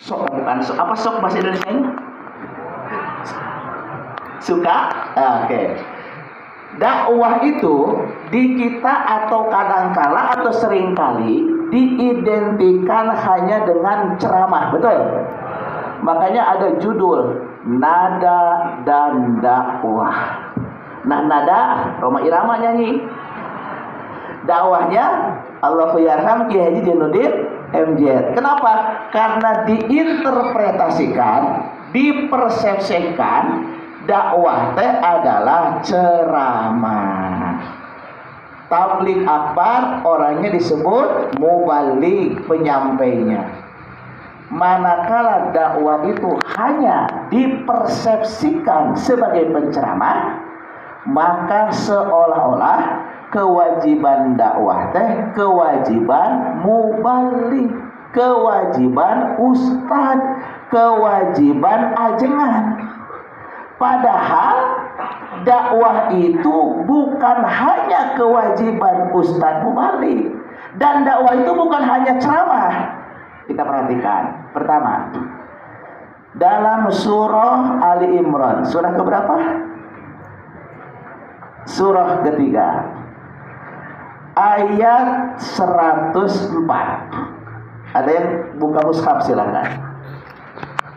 Sok bukan sok, apa sok bahasa Indonesianya? Suka? Oke. Dakwah itu di kita atau kadangkala atau seringkali diidentikan hanya dengan ceramah, betul? Makanya ada judul Nada dan Dakwah. Nah, nada Roma Irama nyanyi. Dakwahnya Allahu yarham Ki Haji Jainuddin MZ. Kenapa? Karena diinterpretasikan, dipersepsikan dakwah teh adalah ceramah. Tabligh akbar orangnya disebut mubaligh, penyampainya. Manakala dakwah itu hanya dipersepsikan sebagai penceramah, maka seolah-olah kewajiban dakwah teh kewajiban mubaligh, kewajiban ustad, kewajiban ajengan. Padahal dakwah itu bukan hanya kewajiban ustadz mubaligh, dan dakwah itu bukan hanya ceramah. Kita perhatikan. Pertama, dalam surah Ali Imran, surah keberapa? Surah ketiga, ayat 104. Ada yang buka mushaf silakan.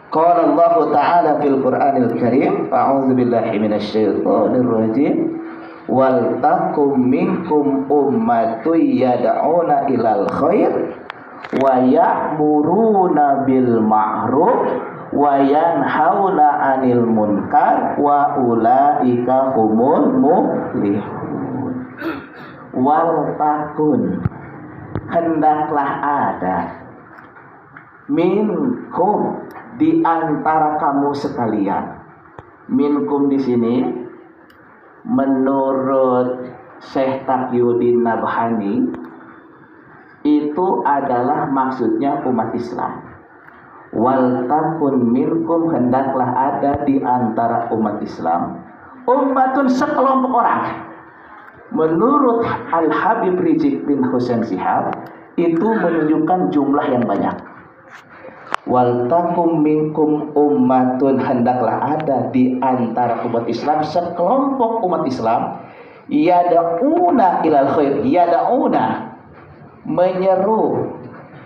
Qala Allah Ta'ala fil Qur'anil Karim, a'udzu billahi minasy syaithanir rajim. Wal takum minkum ummatun yad'una ilal khair wa ya'muruna bil ma'ruf wa yanhauna 'anil munkar wa ulaika humul muflihun. Wal takun, hendaklah ada, minkum, di antara kamu sekalian. Minkum di sini menurut Syekh Taqiyuddin Nabhani itu adalah maksudnya umat Islam. Wal takun minkum, hendaklah ada di antara umat Islam ummatun, sekelompok orang. Menurut Al-Habib Rizik bin Husain Shihab itu menunjukkan jumlah yang banyak. Wal takum minkum ummatun, hendaklah ada di antara umat Islam sekelompok umat Islam yada'una ilal khair, yada'una, menyeru,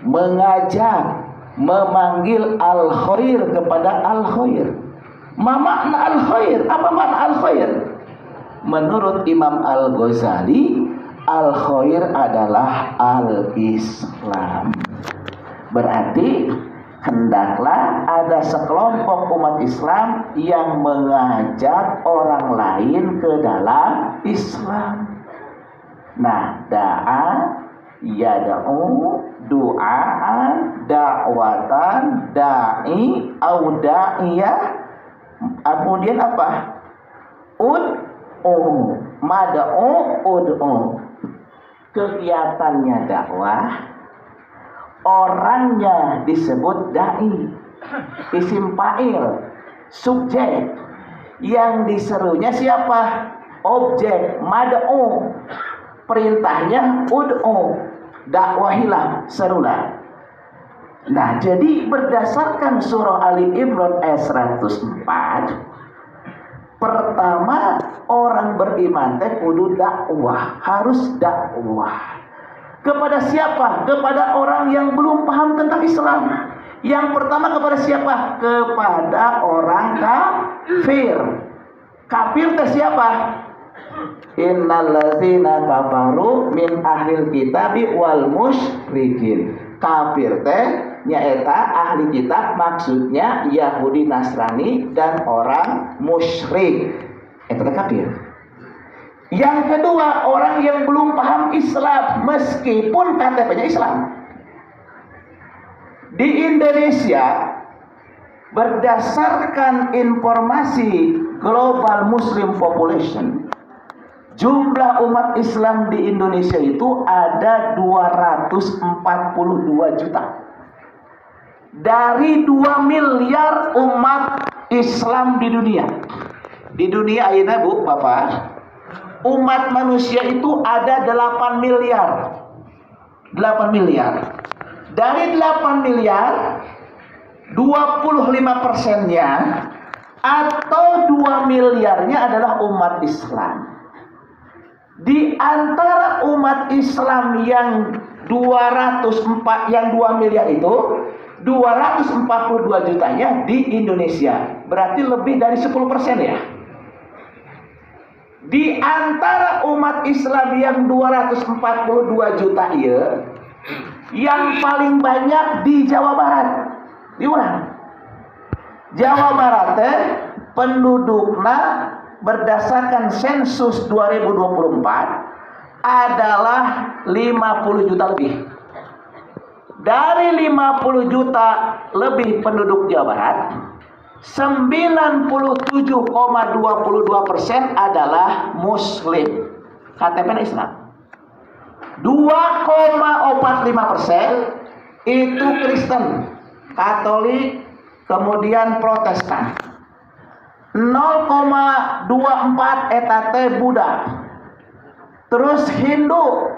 mengajak, memanggil al khair, kepada al khair. Ma makna al khair? Apa makna al khair? Menurut Imam Al-Ghazali, al khair adalah al Islam. Berarti hendaklah ada sekelompok umat Islam yang mengajak orang lain ke dalam Islam. Nah, da'a, yada'u, du'aan, da'watan, da'i, au da'iyah. Kemudian apa? Ud'u, mad'u, ud'u. Kegiatannya dakwah, orangnya disebut da'i, isim fa'il, subjek. Yang diserunya siapa? Objek, mad'u. Perintahnya ud'u, dakwahilah, serulah. Nah, jadi berdasarkan surah Ali Imran ayat 104, pertama orang beriman teh kudu dakwah, harus dakwah. Kepada siapa? Kepada orang yang belum paham tentang Islam. Yang pertama kepada siapa? Kepada orang kafir. Kafir teh siapa? Innallazina kafaru min ahlil kitabi wal musyrikin. Kafir teh nyaeta ahli kitab, maksudnya Yahudi, Nasrani, dan orang musyrik. Itu kafir. Yang kedua, orang yang belum paham Islam meskipun KTP-nya Islam. Di Indonesia, berdasarkan informasi Global Muslim Population, jumlah umat Islam di Indonesia itu ada 242 juta. Dari 2 miliar umat Islam di dunia. Di dunia ayeuna, Bu, Bapak, umat manusia itu ada 8 miliar. 8 miliar. Dari 8 miliar, 25%-nya atau 2 miliarnya adalah umat Islam. Di antara umat Islam yang 2 miliar itu 242 jutanya di Indonesia. Berarti lebih dari 10% ya. Di antara umat Islam yang 242 juta ya, yang paling banyak di Jawa Barat. Di mana? Jawa Barat penduduknya berdasarkan sensus 2024 adalah 50 juta lebih. Dari 50 juta lebih penduduk Jawa Barat, 97,22% adalah Muslim, KTP Islam. 2,45% itu Kristen, Katolik, kemudian Protestan. 0,24 etate Buddha. Terus Hindu.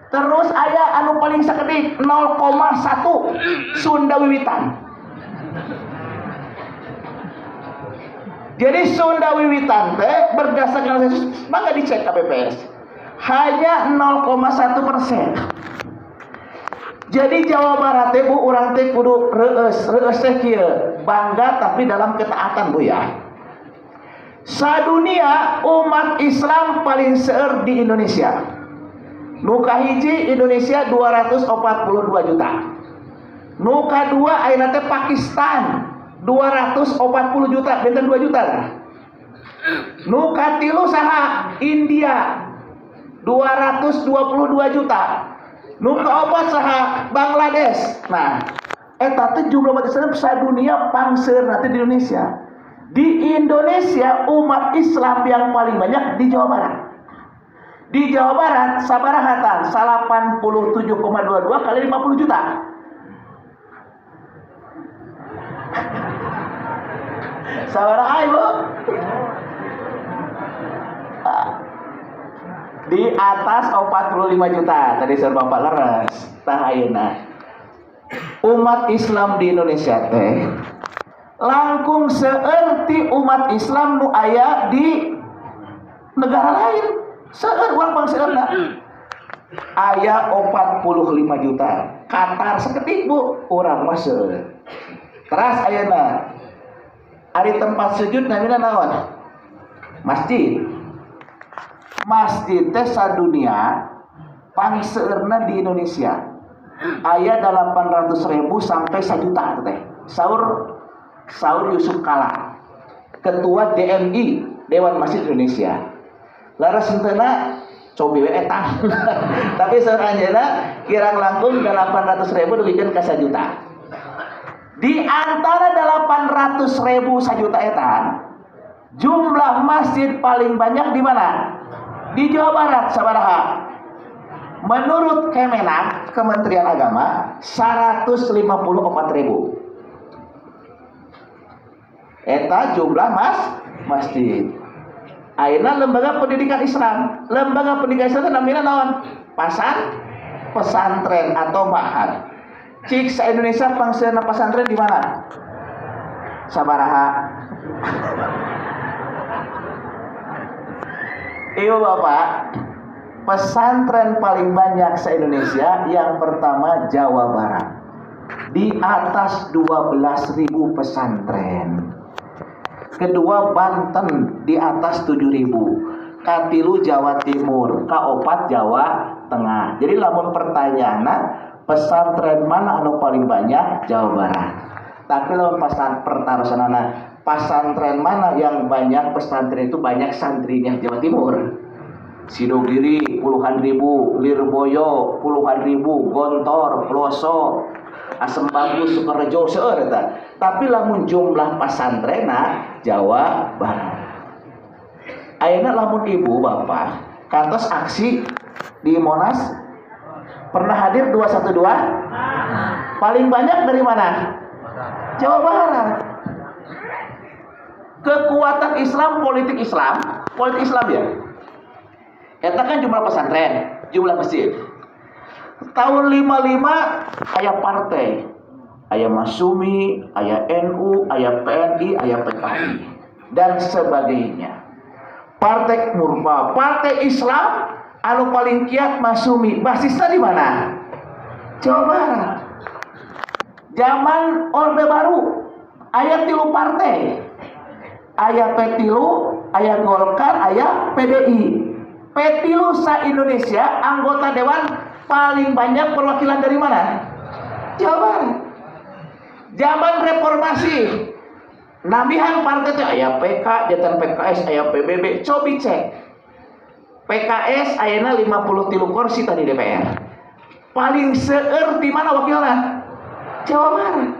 Terus aya anu paling sakedik 0,1 Sunda Wiwitan. Jadi Sunda Wiwitan berdasarkan sensus, maka dicek KPPS, hanya 0,1%. Jadi Jawa Barat Bu, urang teh kudu reueus kieu, bangga tapi dalam ketaatan Bu ya. Sadunia umat Islam paling seueur di Indonesia. Nu kahiji Indonesia 242 juta. Nu kadua ayeuna teh Pakistan 240 juta, benten 2 juta lah. Nu katilu saha? India 222 juta. Nu kaopat saha? Bangladesh. Nah, eta teh jumlah umat Islam sadunia pangseurna teh di Indonesia. Di Indonesia umat Islam yang paling banyak di Jawa Barat. Di Jawa Barat sabarahatan 87,22 kali 50 juta. Sabaraha Ibu? Di atas 45 juta. Tadi saya Bapak leres. Tah ayeuna umat Islam di Indonesia teh langkung seueur ti umat Islam nu aya di negara lain. Seueur urang pangseurna. Aya 45 juta. Qatar sakedik Bu, urang mah seueur. Teras ayeuna ari tempat sujud namina naon? Masjid. Masjid teh sadunia pangseurna di Indonesia aya 800.000 sampai 1 juta teh. Saur Yusuf Kala, Ketua DMI Dewan Masjid Indonesia. Laras hentena cobi we eta. Tapi saur anjeunna kirang langkung 800.000 dugikeun ka 1 juta. Di antara 800.000 1 juta eta, jumlah masjid paling banyak di mana? Di Jawa Barat sabaraha? Menurut Kemenak, Kementerian Agama, 154.000. Eta jumlah masjid. Ayeuna lembaga pendidikan Islam. Lembaga pendidikan Islam namanya naon? Pesantren atau ma'had. Cik sa Indonesia pangseurna pesantren di mana? Sabaraha? Ibu Bapak, pesantren paling banyak se Indonesia yang pertama Jawa Barat. Di atas 12.000 pesantren. Kedua Banten di atas 7.000. Katilu Jawa Timur, kaopat Jawa Tengah. Jadi lamun pertanyaanna pesantren mana anu paling banyak? Jawa Barat. Tapi lamun pertarusanana pesantren mana yang banyak? Pesantren itu banyak santrinya Jawa Timur. Sidogiri puluhan ribu, Lirboyo puluhan ribu, Gontor, Ploso, Asem Bagus, Sukorejo seueur eta. Tapi lamun jumlah pesantrenna Jawa Barat. Ayeuna lamun ibu bapak kantos aksi di Monas pernah hadir 212? Paling banyak dari mana? Jawa Barat. Kekuatan Islam, politik Islam ya. Eta kan jumlah pesantren, jumlah masjid. Tahun 55 aya partai. aya Masumi, aya NU, aya PNI, aya PKI dan sebagainya. Partai Murba, partai Islam anu paling kiat Masumi, basisnya di mana? Jawa Barat. Zaman Orde Baru aya 3 partai. Aya P3, aya Golkar, aya PDI. P3 sa-Indonesia anggota dewan paling banyak perwakilan dari mana? Jawa Barat. Zaman reformasi nabihan partai teh aya PK, jatan PKS, aya PBB, cobi cek. PKS ayeuna 53 kursi tadi DPR. Paling seueur di mana wakilna? Jawa Barat.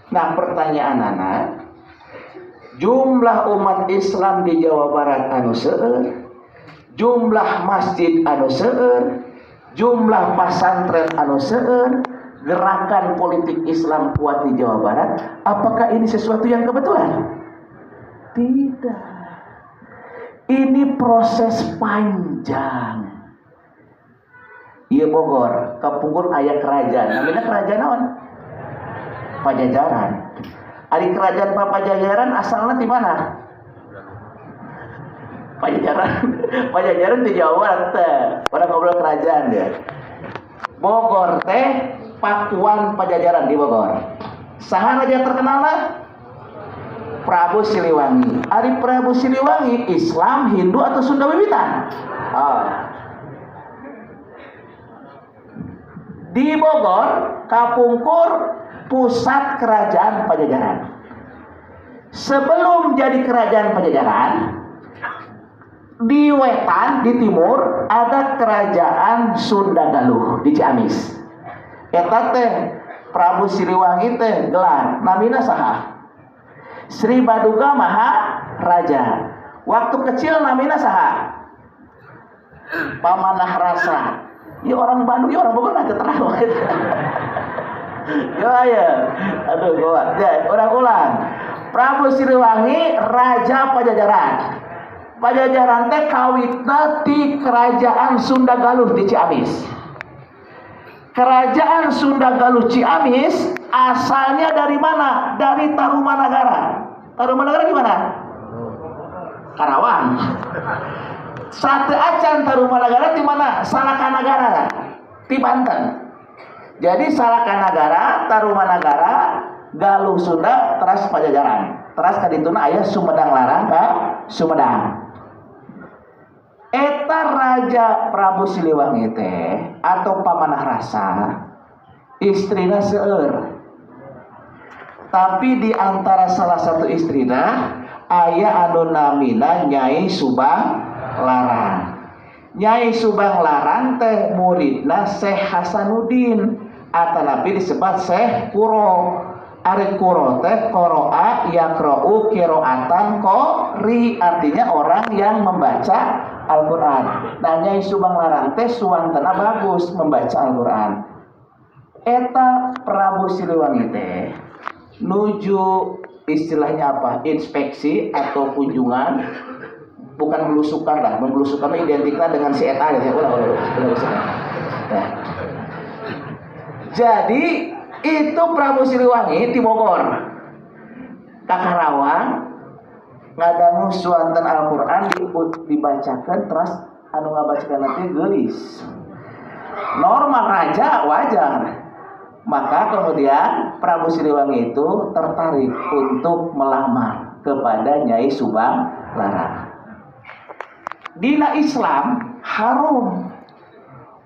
Nah, pertanyaan anak, jumlah umat Islam di Jawa Barat anu seueur, jumlah masjid anu seueur, jumlah pesantren anu seueur, gerakan politik Islam kuat di Jawa Barat, apakah ini sesuatu yang kebetulan? Tidak. Ini proses panjang. Ieu Bogor, kapungkur aya kerajaan. Namanya kerajaan naon? Pajajaran. Ari kerajaan Pajajaran asalna di mana? Pajajaran di Jawa Barat teh. Pada ngobrol kerajaan dia. Bogor teh Pakuan Pajajaran di Bogor. Saha raja terkenal mah? Prabu Siliwangi. Ari Prabu Siliwangi Islam, Hindu atau Sunda Wiwitan? Di Bogor kapungkur pusat kerajaan Pajajaran. Sebelum jadi kerajaan Pajajaran, di wetan, di timur ada kerajaan Sunda Galuh di Ciamis. Eta teh Prabu Siliwangi teh gelar namina saha? Sri Baduga Maharaja. Waktu kecil namina saha? Pamanah Rasa. Ya orang Bandung, ya orang Bogor aja terang. Ya. Aduh, gua. Ya, ulang. Prabu Siliwangi Raja Pajajaran. Pajajaran teh kawitna ti kerajaan Sunda Galuh di Ciamis. Kerajaan Sunda Galuh Ciamis asalnya dari mana? Dari Tarumanagara. Tarumanagara di mana? Karawang. Sate acan Tarumanagara di mana? Salakanagara di Banten. Jadi Salakanagara, Tarumanagara, Galuh Sunda, teras Pajajaran. Teras kadituna aya Sumedang Larang ka Sumedang. Eta Raja Prabu Siliwangi teh atau Pamanah Rasa istrina seueur. Tapi di antara salah satu istrina aya anu namina Nyai Subang Larang. Nyai Subang Larang teh muridna Syekh Hasanuddin atanapi disebut Syekh Kuro. Ari Kuro teh qoro'a yaqra'u qiraatan qori, artinya orang yang membaca Al-Qur'an. Nah, Nyai Subang Larang teh suwantana bagus membaca Al-Qur'an. Eta Prabu Siliwangi teh nuju istilahnya apa? Inspeksi atau kunjungan, bukan belusukan lah. Belusukan identiknya dengan si eta ya. Nah. Jadi itu Prabu Siliwangi di Bogor. Ka Karawang ngadangu suanten Al-Qur'an dibacakan terus anu ngabacakeun teh geulis. Normal raja wajar. Maka kemudian Prabu Siliwangi itu tertarik untuk melamar kepada Nyai Subang Larang. Dina Islam harum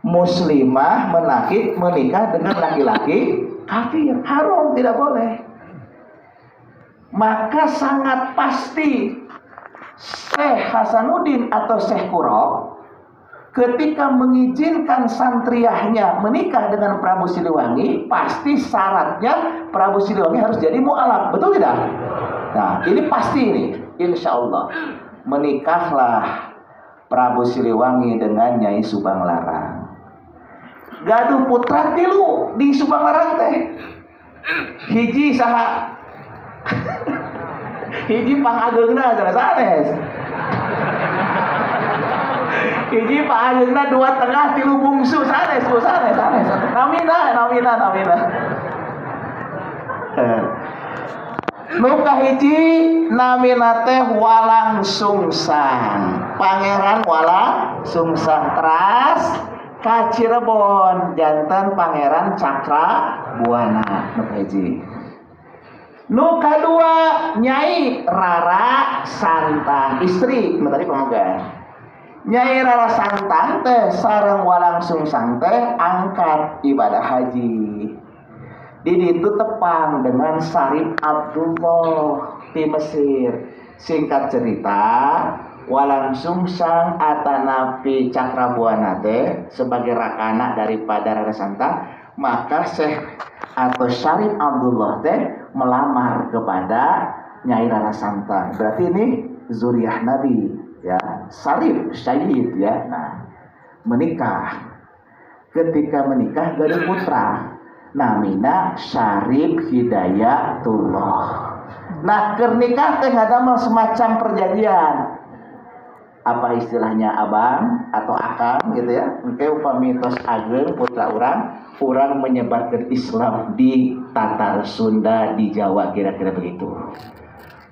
muslimah menikah dengan laki-laki kafir, haram, tidak boleh. Maka sangat pasti Syekh Hasanuddin atau Syekh Kuro ketika mengizinkan santriahnya menikah dengan Prabu Siliwangi, pasti syaratnya Prabu Siliwangi harus jadi mu'alaf, betul tidak? Nah, ini pasti ini, insya Allah menikahlah Prabu Siliwangi dengan Nyai Subang Larang. Gaduh putra tilu di Subang Larang teh. Hiji saha? Hiji pangageungna sanes. Hiji pangageungna dua tengah tilu bungsu sanes. Namina. Nu kahiji namina teh Walang Sungsang. Pangeran Walang Sungsang teras ka Cirebon janten Pangeran Cakrabuana. Nu kahiji. Nu kadua Nyai Rara Santang, istri nu tadi pemegang. Nyai Rara Santang teh sareng Walang Sungsang teh angkat ibadah haji. Di ditu tepang dengan Syarif Abdullah di Mesir. Singkat cerita, Walang Sungsang atanapi Cakrabuana teh sebagai rakana daripada Rara Santang, maka Syekh atau Syarif Abdullah teh melamar kepada Nyai Rara Santang. Berarti ini zuriyah Nabi, ya. Syarif Syahid, ya. Nah, menikah. Ketika menikah gaduh putra, namina Syarif Hidayatullah. Nah, keur nikah teh ngadamel semacam perjanjian. Apa istilahnya abang atau akang gitu ya. Engke upami tos ageng putra urang menyebarkan Islam di Tatar Sunda di Jawa, kira-kira begitu.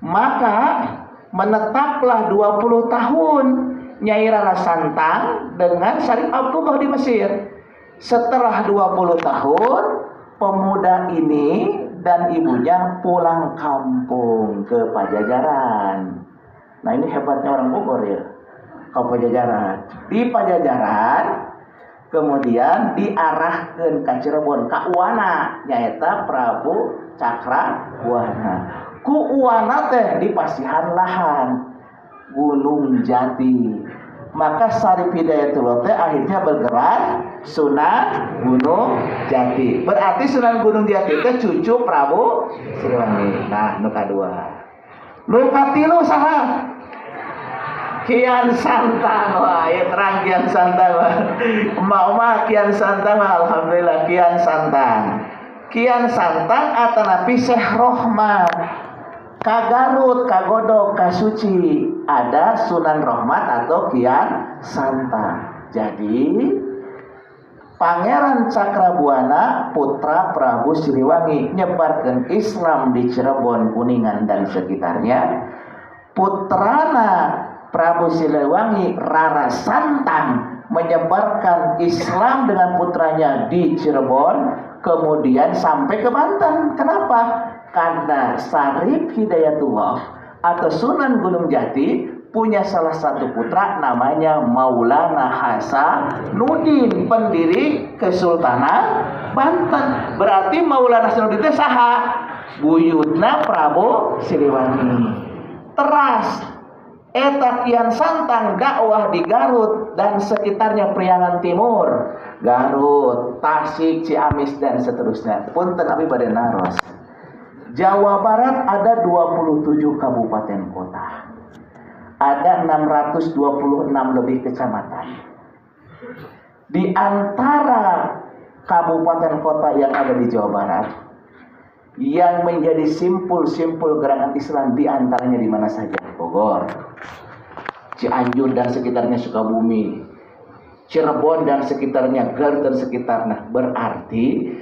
Maka menetaplah 20 tahun Nyai Rara Santang dengan Syarif Abdullah di Mesir. Setelah 20 tahun, pemuda ini dan ibunya pulang kampung ke Pajajaran. Nah, ini hebatnya orang Bogor ya, ke Pajajaran. Di Pajajaran kemudian diarahkan ke Cirebon, ka Uwana, nyaeta Prabu Cakrabuana. Ku Uwana teh di pasihan lahan Gunung Jati. Maka Syarif Hidayatullah teh akhirnya bergerak Sunan Gunung Jati. Berarti Sunan Gunung Jati teh cucu Prabu Siliwangi. Nah, nu kadua. Nu katilu saha? Kian Santang. Wah, ya terang Kian Santang. Emak-emak Kian Santang, alhamdulillah Kian Santang. Kian Santang atanapi Syekh Rohmat. Ka Garut, ka Godog, ka Suci ada Sunan Rohmat atau Kian Santang. Jadi Pangeran Cakrabuana putra Prabu Siliwangi nyebarkan Islam di Cirebon, Kuningan dan sekitarnya. Putrana Prabu Siliwangi Rara Santang menyebarkan Islam dengan putranya di Cirebon, kemudian sampai ke Banten. Kenapa? Karena Syarif Hidayatullah atau Sunan Gunung Jati punya salah satu putra namanya Maulana Hasanuddin, pendiri Kesultanan Banten. Berarti Maulana Hasanuddin itu saha? Buyutna Prabu Siliwangi. Teras eta Kian Santang dakwah di Garut dan sekitarnya Priangan Timur, Garut, Tasik, Ciamis dan seterusnya. Punten abi bade naros. Jawa Barat ada 27 kabupaten kota. Ada 626 lebih kecamatan. Di antara kabupaten kota yang ada di Jawa Barat, yang menjadi simpul-simpul gerakan Islam di antaranya di mana saja? Bogor, Cianjur dan sekitarnya, Sukabumi, Cirebon dan sekitarnya, Garut dan sekitarnya. Berarti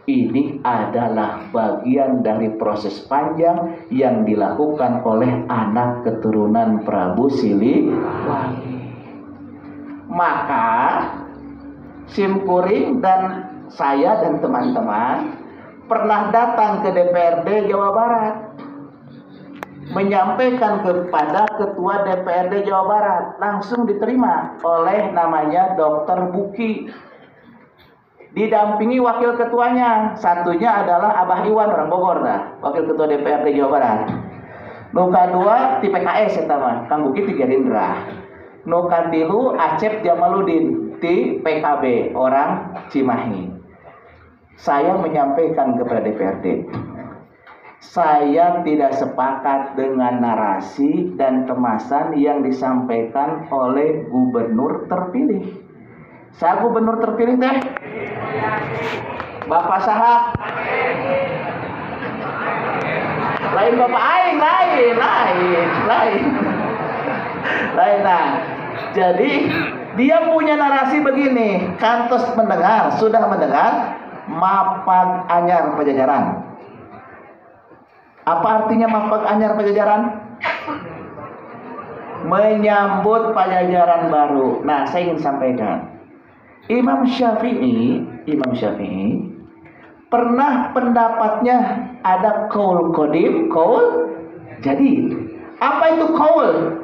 ini adalah bagian dari proses panjang yang dilakukan oleh anak keturunan Prabu Siliwangi. Maka Simkuring dan saya dan teman-teman pernah datang ke DPRD Jawa Barat menyampaikan kepada Ketua DPRD Jawa Barat, langsung diterima oleh namanya Dr. Buki, didampingi wakil ketuanya, satunya adalah Abah Iwan orang Bogor, wakil ketua DPRD Jawa Barat. Nu kadua ti PKS eta mah Kang Buki ti Gerindra. Nu katilu Acep Jamaludin ti PKB orang Cimahi. Saya menyampaikan kepada DPRD, saya tidak sepakat dengan narasi dan kemasan yang disampaikan oleh gubernur terpilih. Saya gubernur terpilih teh Bapak saha? Lain Bapak aing, lain. Nah, jadi dia punya narasi begini, kantos sudah mendengar mapan anyar Pajajaran. Apa artinya mapag anyar Pajajaran? Menyambut Pajajaran baru. Nah, saya ingin sampaikan, Imam Syafi'i pernah pendapatnya ada qaul qadim, qaul jadid. Apa itu qaul?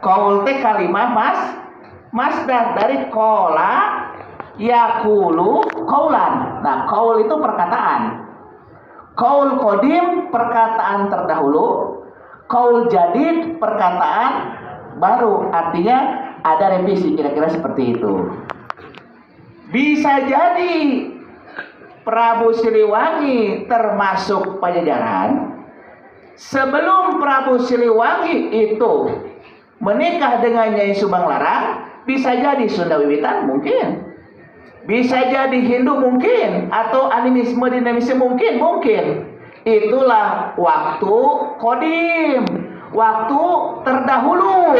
Qaul teh kalimah masdar dari qala yaqulu qaulan. Nah, qaul itu perkataan. Qaul qadim perkataan terdahulu, qaul jadid perkataan baru. Artinya ada revisi, kira-kira seperti itu. Bisa jadi Prabu Siliwangi termasuk Pajajaran sebelum Prabu Siliwangi itu menikah dengan Nyai Subang Larang. Bisa jadi Sunda Wiwitan mungkin, bisa jadi Hindu mungkin, atau animisme dinamisme mungkin. Itulah waktu kodim, waktu terdahulu.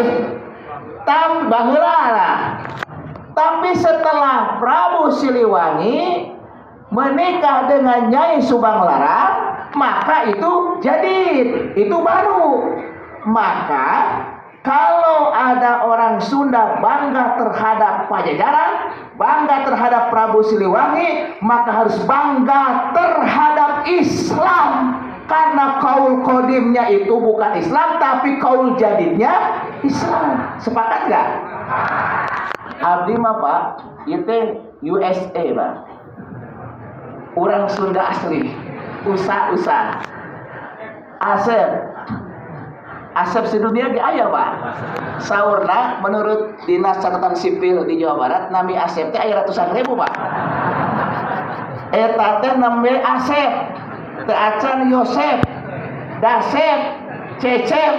Tapi setelah Prabu Siliwangi menikah dengan Nyai Subang Larang, maka itu jadid, itu baru. Maka kalau ada orang Sunda bangga terhadap Pajajaran, bangga terhadap Prabu Siliwangi, maka harus bangga terhadap Islam. Karena kaul kodimnya itu bukan Islam, tapi kaul jadidnya Islam. Sepakat gak? Abdi mah Pak, itu USA Pak. Orang Sunda asli. Usah. Asep sedunia ge aya Pak. Saurna menurut Dinas Catatan Sipil di Jawa Barat, nami Asep teh aya ratusan ribu Pak. Eta teh nami Asep, teu acan Yosep, Dasep, Cecep,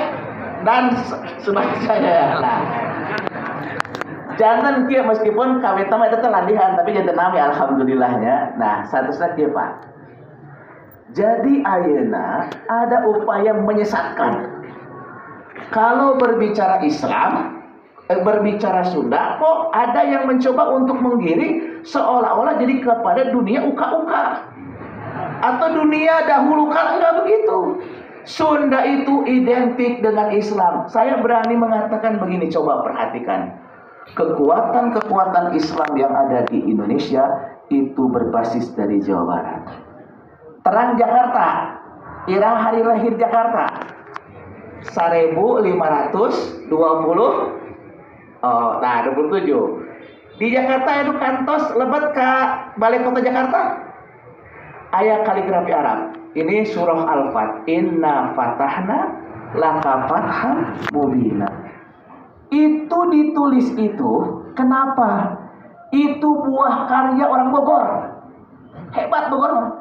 dan sebagainya. Nah, jantan kieu meskipun kawin mah eta teh landihan, tapi jantan nami alhamdulillahnya. Nah, satusna kieu Pak. Jadi ayeuna ada upaya menyesatkan. Kalau berbicara Islam, berbicara Sunda, kok ada yang mencoba untuk menggiring seolah-olah jadi kepada dunia uka-uka atau dunia dahulu kala. Enggak begitu. Sunda itu identik dengan Islam. Saya berani mengatakan begini, coba perhatikan. Kekuatan-kekuatan Islam yang ada di Indonesia itu berbasis dari Jawa Barat. Terang Jakarta, irah hari lahir Jakarta 1527. Di Jakarta itu kantos lebet ke Balai Kota Jakarta. Aya kaligrafi Arab. Ini surah Al-Fat. Inna fatahna laka fatham mubina. Itu ditulis itu kenapa? Itu buah karya orang Bogor. Hebat Bogor.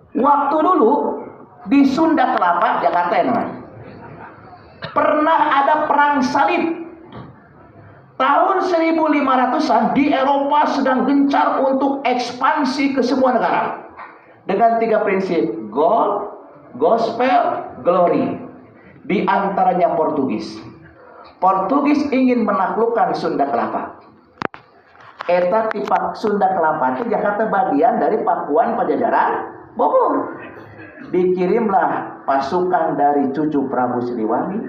Waktu dulu di Sunda Kelapa, Jakarta ya namanya, pernah ada perang salib. Tahun 1500-an di Eropa sedang gencar untuk ekspansi ke semua negara. Dengan 3 prinsip, gold, gospel, glory. Di antaranya Portugis. Portugis ingin menaklukkan Sunda Kelapa. Eta tipak Sunda Kelapa itu Jakarta bagian dari Pakuan Pajajaran Bogor. Dikirimlah pasukan dari cucu Prabu Siliwangi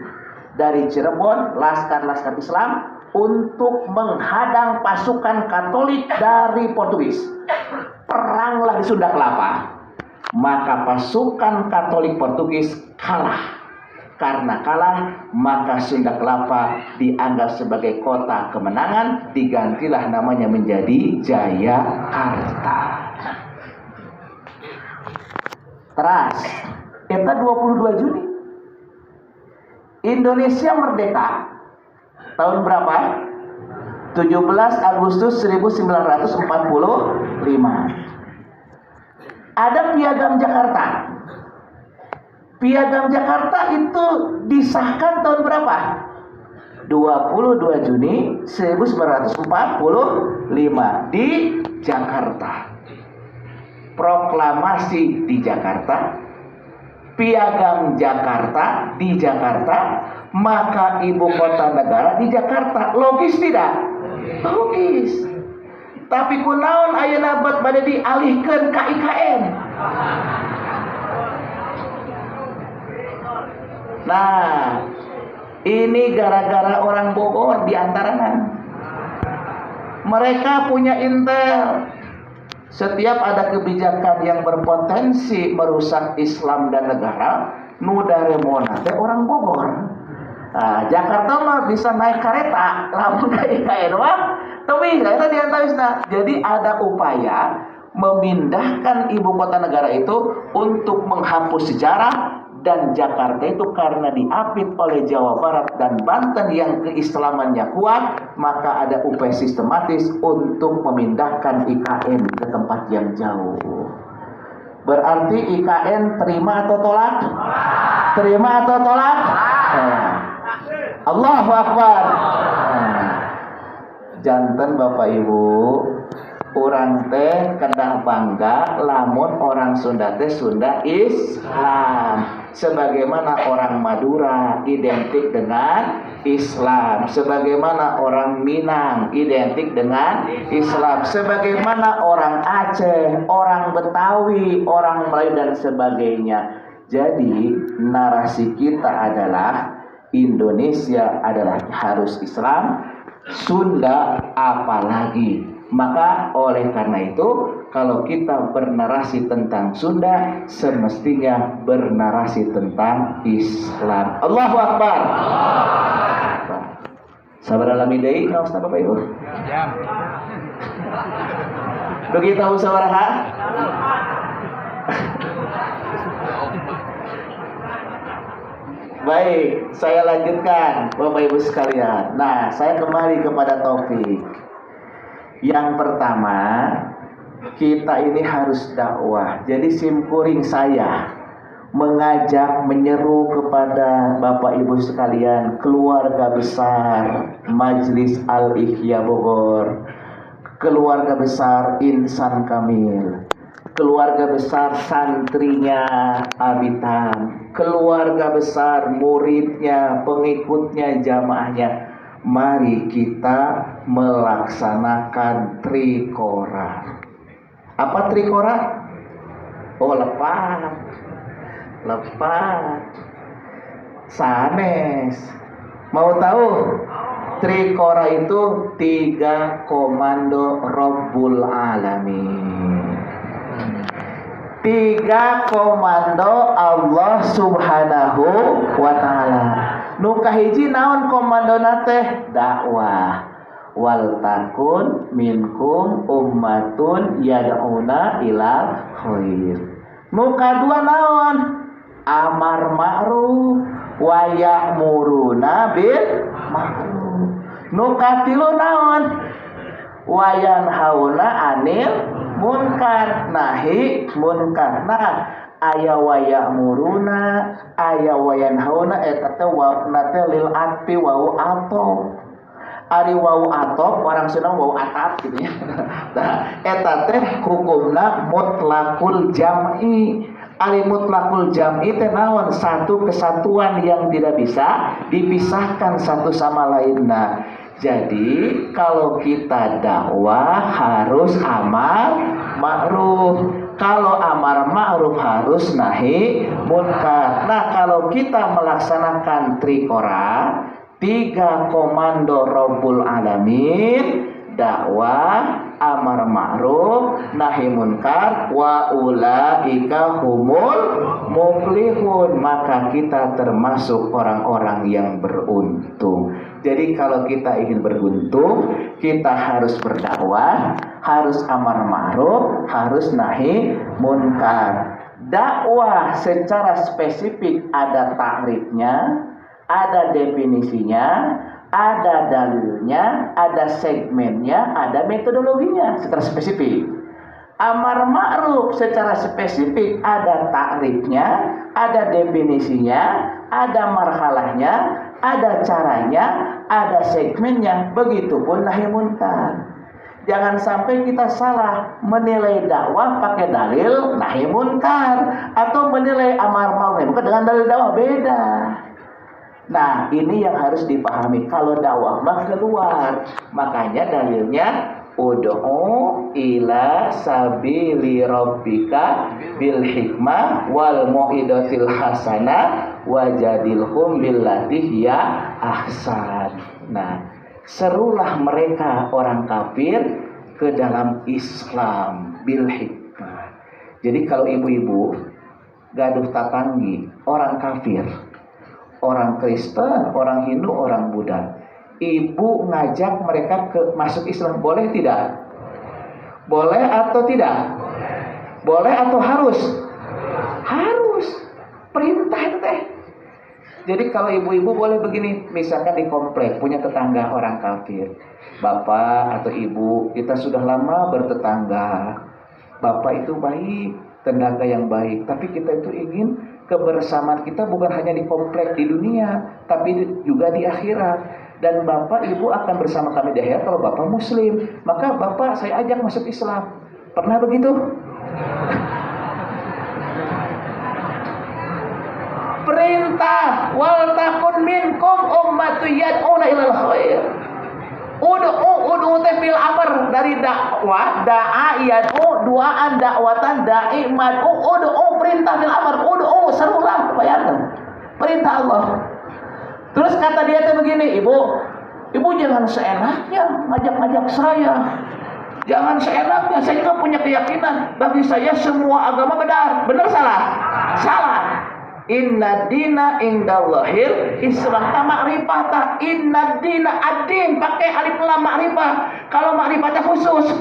dari Cirebon, laskar-laskar Islam untuk menghadang pasukan Katolik dari Portugis. Peranglah di Sunda Kelapa. Maka pasukan Katolik Portugis kalah. Karena kalah, maka Sunda Kelapa dianggap sebagai kota kemenangan, digantilah namanya menjadi Jayakarta. Teras, kita 22 Juni. Indonesia merdeka tahun berapa? 17 Agustus 1945. Ada Piagam Jakarta. Piagam Jakarta itu disahkan tahun berapa? 22 Juni 1945 di Jakarta. Proklamasi di Jakarta, Piagam Jakarta di Jakarta, maka ibu kota negara di Jakarta. Logis tidak? Logis. Tapi kunaon ayeuna bade dialihkeun ka IKN? Nah, ini gara-gara orang Bogor diantaranya. Mereka punya intel. Setiap ada kebijakan yang berpotensi merusak Islam dan negara, nu daremona teh orang Bogor. Nah, Jakarta mah bisa naik kereta, lamun ka IKN mah teu bisa eta diantawisna. Jadi ada upaya memindahkan ibu kota negara itu untuk menghapus sejarah, dan Jakarta itu karena diapit oleh Jawa Barat dan Banten yang keislamannya kuat, maka ada upaya sistematis untuk memindahkan IKN ke tempat yang jauh. Berarti IKN terima atau tolak? Terima atau tolak? Allahu Akbar. Janten Bapak Ibu, orang teh kedah bangga lamun orang Sunda teh Sunda Islam. Sebagaimana orang Madura identik dengan Islam, sebagaimana orang Minang identik dengan Islam, sebagaimana orang Aceh, orang Betawi, orang Melayu dan sebagainya. Jadi narasi kita adalah Indonesia adalah harus Islam, Sunda apalagi. Maka oleh karena itu, kalau kita bernarasi tentang Sunda, semestinya bernarasi tentang Islam. Allahu Akbar. Sabar alami deui ngaosna Bapak Ibu. Dugi tahu sabaraha? Baik, saya lanjutkan Bapak Ibu sekalian. Nah, saya kembali kepada topik. Yang pertama, kita ini harus dakwah. Jadi simkuring saya mengajak, menyeru kepada Bapak Ibu sekalian, keluarga besar Majelis Al-Ihya Bogor, keluarga besar Insan Kamil, keluarga besar santrinya Abitam, keluarga besar muridnya, pengikutnya, jamaahnya. Mari kita melaksanakan trikora. Apa trikora? Oh, lepat. Sanes. Mau tahu? Trikora itu 3 komando Rabbul Alamin. 3 komando Allah Subhanahu wa Ta'ala. Nu kahiji naon komandona teh? Dakwah. Wal takun minkum ummatun yad'una ilal khair. Nu kadua naon? Amar ma'ruf wa ya'muruna bil ma'ruf. Nu katilu naon? Wa yanhauna 'anil munkar, nahi munkar. Nah, aya wa ya'muruna, aya wa yanhauna, eta teh wawna teh lil atfi wau atop. Ari wau atop orang Sunda wau atap gitu ya. Nah, eta teh hukumna mutlaqul jam'i. Ari mutlaqul jam'i teh naon? Satu kesatuan yang tidak bisa dipisahkan satu sama lainnya. Jadi kalau kita dakwah harus amar ma'ruf. Kalau amar ma'ruf harus nahi munkar. Nah, kalau kita melaksanakan trikora, 3 komando Rabbul Alamin, dakwah, amar ma'ruf, nahi munkar, wa ulaika humul muflihun, maka kita termasuk orang-orang yang beruntung. Jadi kalau kita ingin beruntung, kita harus berdakwah, harus amar ma'ruf, harus nahi munkar. Dakwah secara spesifik ada takrifnya, ada definisinya, ada dalilnya, ada segmennya, ada metodologinya secara spesifik. Amar ma'ruf secara spesifik ada takrifnya, ada definisinya, ada marhalahnya, ada caranya, ada segmennya. Begitupun nahi munkar. Jangan sampai kita salah menilai dakwah pakai dalil nahi munkar, atau menilai amar ma'ruf bukan dengan dalil dakwah, beda. Nah, ini yang harus dipahami. Kalau dakwah mah keluar, makanya dalilnya ud'u ila sabili rabbika bil hikmah wal mau'izatil hasanah wajadilhum billati hiya ahsan. Nah, serulah mereka orang kafir ke dalam Islam bil hikmah. Jadi kalau ibu-ibu gaduh tatanggi orang kafir, orang Kristen, orang Hindu, orang Buddha, ibu ngajak mereka ke masuk Islam, boleh tidak? Boleh atau tidak? Boleh atau harus? Harus. Perintah itu teh. Jadi kalau ibu-ibu boleh begini, misalkan di komplek punya tetangga orang kafir, bapak atau ibu, kita sudah lama bertetangga, bapak itu baik, tenaga yang baik, tapi kita itu ingin kebersamaan kita bukan hanya di komplek di dunia, tapi juga di akhirat. Dan bapak ibu akan bersama kami di akhirat kalau bapak muslim, maka bapak saya ajak masuk Islam. Pernah begitu? Perintah, wal takun minkum ummatun yad'una ilal khair. Ud'u bil amr, dari dakwah, da'a yad'u, duaan dakwatan, da'i mad'u, ud'u perintah bil amr, ud'u serulah, bayangkan. Perintah Allah. Terus kata dia tuh begini, ibu jangan seenaknya ngajak-ngajak saya. Jangan seenaknya, saya juga punya keyakinan. Bagi saya semua agama benar. Benar salah? Salah. Inna dina indallahil Islam. Ma'rifata. Inna dina ad-din. Pakai alif lam ma'rifah. Kalau ma'rifatnya khusus.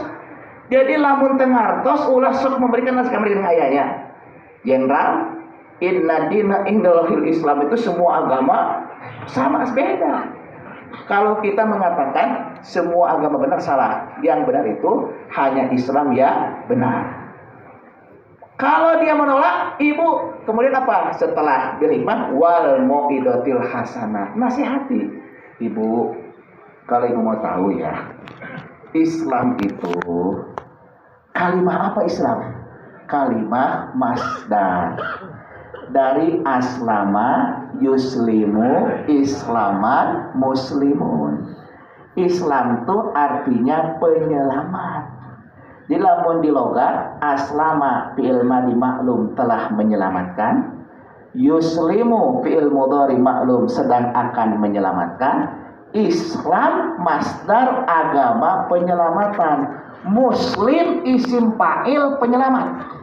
Jadi lamun tengartos ulah sok memberikan naskah dengan ayahnya. General, inna dina indallahil Islam itu semua agama sama, beda. Kalau kita mengatakan semua agama benar, salah. Yang benar itu hanya Islam yang benar. Kalau dia menolak, ibu kemudian apa? Setelah bil hikmah wal mau'izatil hasanah, nasihati. Ibu, kalau ibu mau tahu ya, Islam itu kalimah apa Islam? Kalimah masdar. Dari aslama yuslimu islaman muslimun. Islam itu artinya penyelamat. Di lamun di logat aslama fi'il madhi maklum telah menyelamatkan, yuslimu fi'il mudhari maklum sedang akan menyelamatkan, Islam masdar agama penyelamatan, muslim isim fa'il penyelamat.